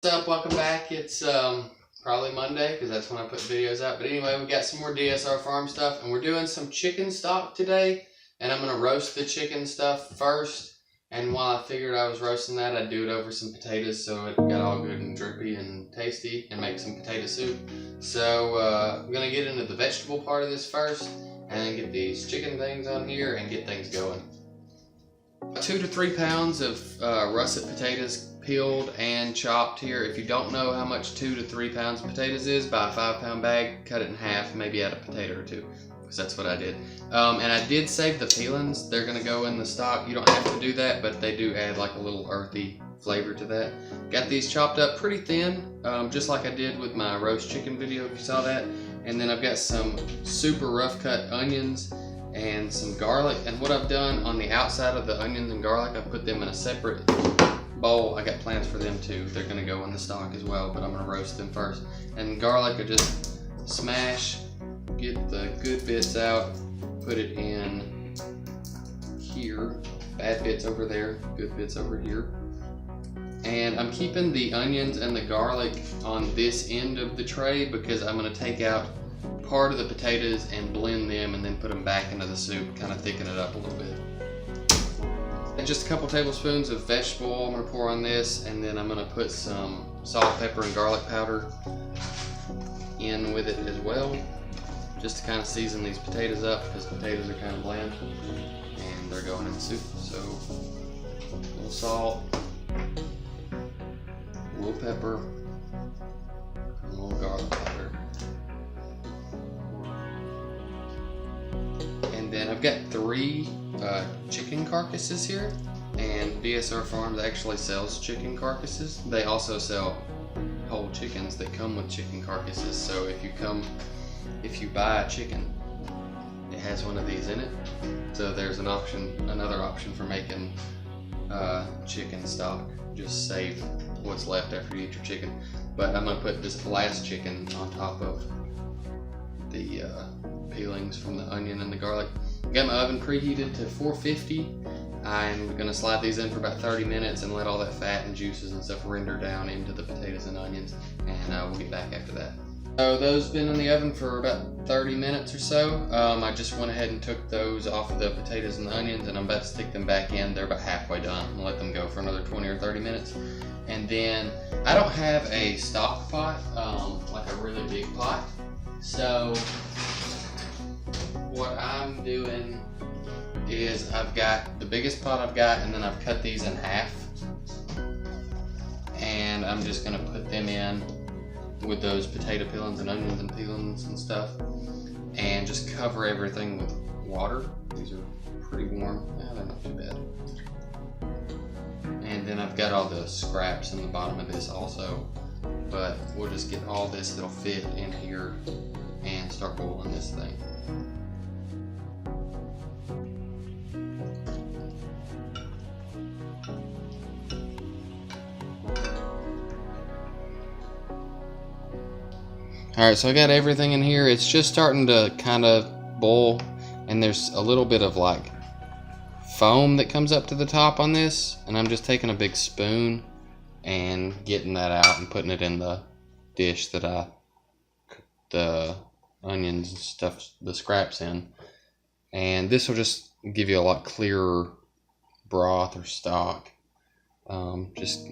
What's up? Welcome back. It's probably Monday because that's when I put videos out. But anyway, we got some more DSR farm stuff, and we're doing some chicken stock today. And I'm gonna roast the chicken stuff first. And while I figured I was roasting that, I'd do it over some potatoes so it got all good and drippy and tasty, and make some potato soup. So I'm gonna get into the vegetable part of this first, and then get these chicken things on here and get things going. 2 to 3 pounds of russet potatoes peeled and chopped here. If you don't know how much 2 to 3 pounds of potatoes is, buy a 5-pound bag, cut it in half, maybe add a potato or two, because that's what I did. And I did save the peelings. They're gonna go in the stock. You don't have to do that, but they do add like a little earthy flavor to that. Got these chopped up pretty thin, just like I did with my roast chicken video, if you saw that. And then I've got some super rough cut onions and some garlic. And what I've done on the outside of the onions and garlic, I've put them in a separate bowl. I got plans for them too. They're gonna go in the stock as well, but I'm gonna roast them first. And garlic, I just smash, get the good bits out, put it in here. Bad bits over there, good bits over here. And I'm keeping the onions and the garlic on this end of the tray because I'm gonna take out part of the potatoes and blend them and then put them back into the soup, kind of thicken it up a little bit. And just a couple tablespoons of vegetable oil I'm gonna pour on this, and then I'm gonna put some salt, pepper, and garlic powder in with it as well, just to kind of season these potatoes up because potatoes are kind of bland and they're going in the soup. So a little salt, a little pepper, and a little garlic powder. And then I've got 3 chicken carcasses here, and DSR Farms actually sells chicken carcasses. They also sell whole chickens that come with chicken carcasses. So if you buy a chicken, it has one of these in it. So there's another option for making chicken stock. Just save what's left after you eat your chicken. But I'm gonna put this last chicken on top of the peelings from the onion and the garlic. Got my oven preheated to 450. I'm gonna slide these in for about 30 minutes and let all that fat and juices and stuff render down into the potatoes and onions, and we'll get back after that. So those have been in the oven for about 30 minutes or so. I just went ahead and took those off of the potatoes and the onions, and I'm about to stick them back in. They're about halfway done. I'll let them go for another 20 or 30 minutes. And then I don't have a stock pot, like a really big pot. So what I'm doing is I've got the biggest pot I've got, and then I've cut these in half, and I'm just gonna put them in with those potato peelings and onions and peelings and stuff, and just cover everything with water. These are pretty warm. Yeah, they're not too bad. And then I've got all the scraps in the bottom of this also, but we'll just get all this that'll fit in here and start boiling this thing. Alright, so I got everything in here. It's just starting to kind of boil, and there's a little bit of like foam that comes up to the top on this, and I'm just taking a big spoon and getting that out and putting it in the dish that I cooked the onions and stuff, the scraps in. And this will just give you a lot clearer broth or stock. Just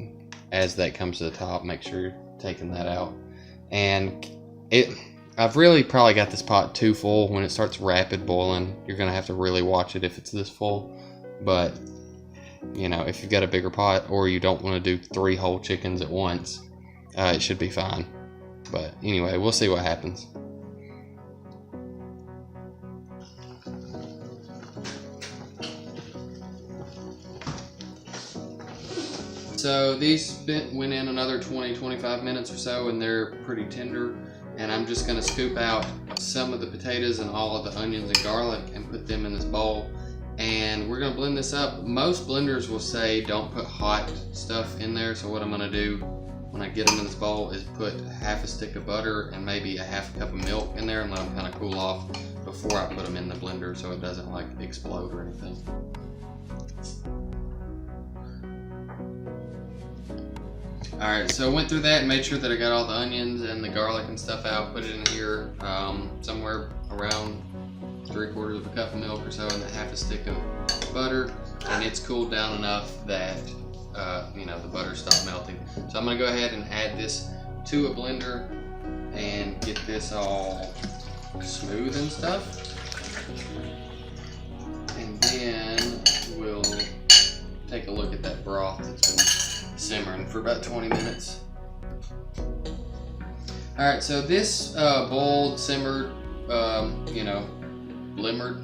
as that comes to the top, make sure you're taking that out. And I've really probably got this pot too full. When it starts rapid boiling, you're gonna have to really watch it if it's this full. But you know, if you've got a bigger pot or you don't want to do 3 whole chickens at once, it should be fine. But anyway, we'll see what happens. So these went in another 20-25 minutes or so, and they're pretty tender. And I'm just gonna scoop out some of the potatoes and all of the onions and garlic and put them in this bowl. And we're gonna blend this up. Most blenders will say don't put hot stuff in there. So what I'm gonna do when I get them in this bowl is put half a stick of butter and maybe a half a cup of milk in there and let them kind of cool off before I put them in the blender so it doesn't like explode or anything. Alright, so I went through that and made sure that I got all the onions and the garlic and stuff out, put it in here, somewhere around 3/4 cup of milk or so, and then half a stick of butter, and it's cooled down enough that the butter stopped melting. So I'm gonna go ahead and add this to a blender and get this all smooth and stuff, and then we'll take a look at that broth that's been simmering for about 20 minutes. Alright, so this boiled, simmered, limmered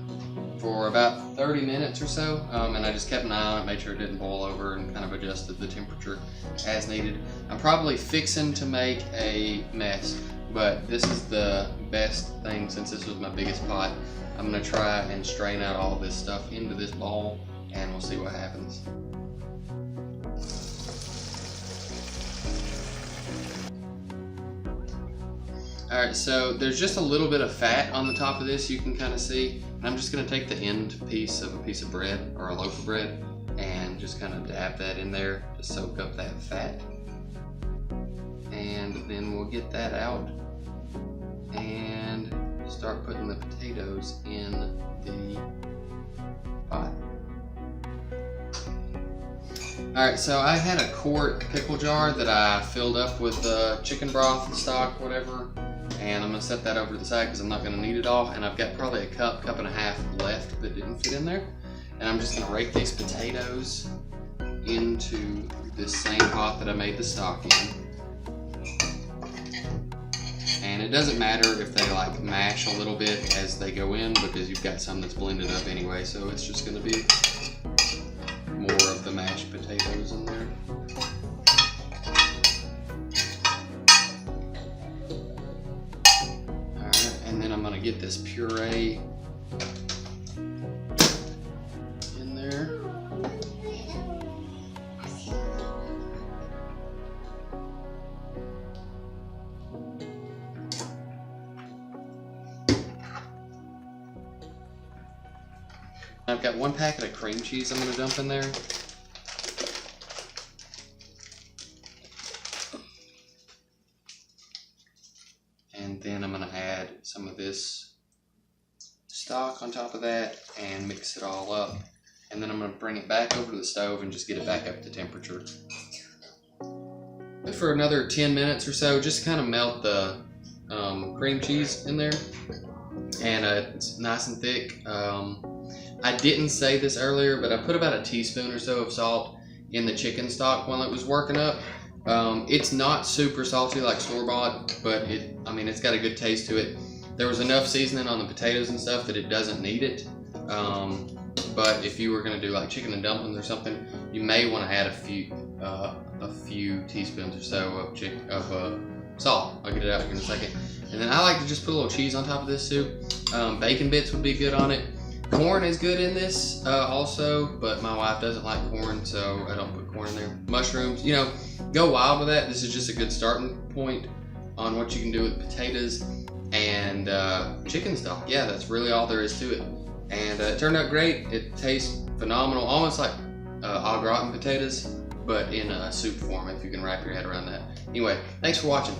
for about 30 minutes or so, and I just kept an eye on it, made sure it didn't boil over, and kind of adjusted the temperature as needed. I'm probably fixing to make a mess, but this is the best thing since this was my biggest pot. I'm going to try and strain out all this stuff into this bowl, and we'll see what happens. Alright, so there's just a little bit of fat on the top of this, you can kind of see. And I'm just going to take the end piece of a piece of bread, or a loaf of bread, and just kind of dab that in there to soak up that fat. And then we'll get that out and start putting the potatoes in the pot. Alright, so I had a quart pickle jar that I filled up with chicken broth, stock, whatever, and I'm going to set that over to the side because I'm not going to need it all, and I've got probably a cup and a half left that didn't fit in there, and I'm just going to rake these potatoes into this same pot that I made the stock in. And it doesn't matter if they like mash a little bit as they go in because you've got some that's blended up anyway, so it's just going to be more of the mashed potatoes in there. Alright, and then I'm going to get this puree in there. I've got 1 packet of cream cheese I'm going to dump in there. And then I'm going to add some of this stock on top of that and mix it all up. And then I'm going to bring it back over to the stove and just get it back up to temperature. For another 10 minutes or so, just kind of melt the cream cheese in there. And it's nice and thick. I didn't say this earlier, but I put about a teaspoon or so of salt in the chicken stock while it was working up. It's not super salty like store-bought, but it's got a good taste to it. There was enough seasoning on the potatoes and stuff that it doesn't need it. But if you were going to do like chicken and dumplings or something, you may want to add a few teaspoons or so of salt. I'll get it out here in a second. And then I like to just put a little cheese on top of this soup. Bacon bits would be good on it. Corn is good in this also, but my wife doesn't like corn, so I don't put corn in there. Mushrooms, go wild with that. This is just a good starting point on what you can do with potatoes and chicken stock. Yeah, that's really all there is to it. And it turned out great. It tastes phenomenal, almost like au gratin potatoes, but in a soup form, if you can wrap your head around that. Anyway, thanks for watching.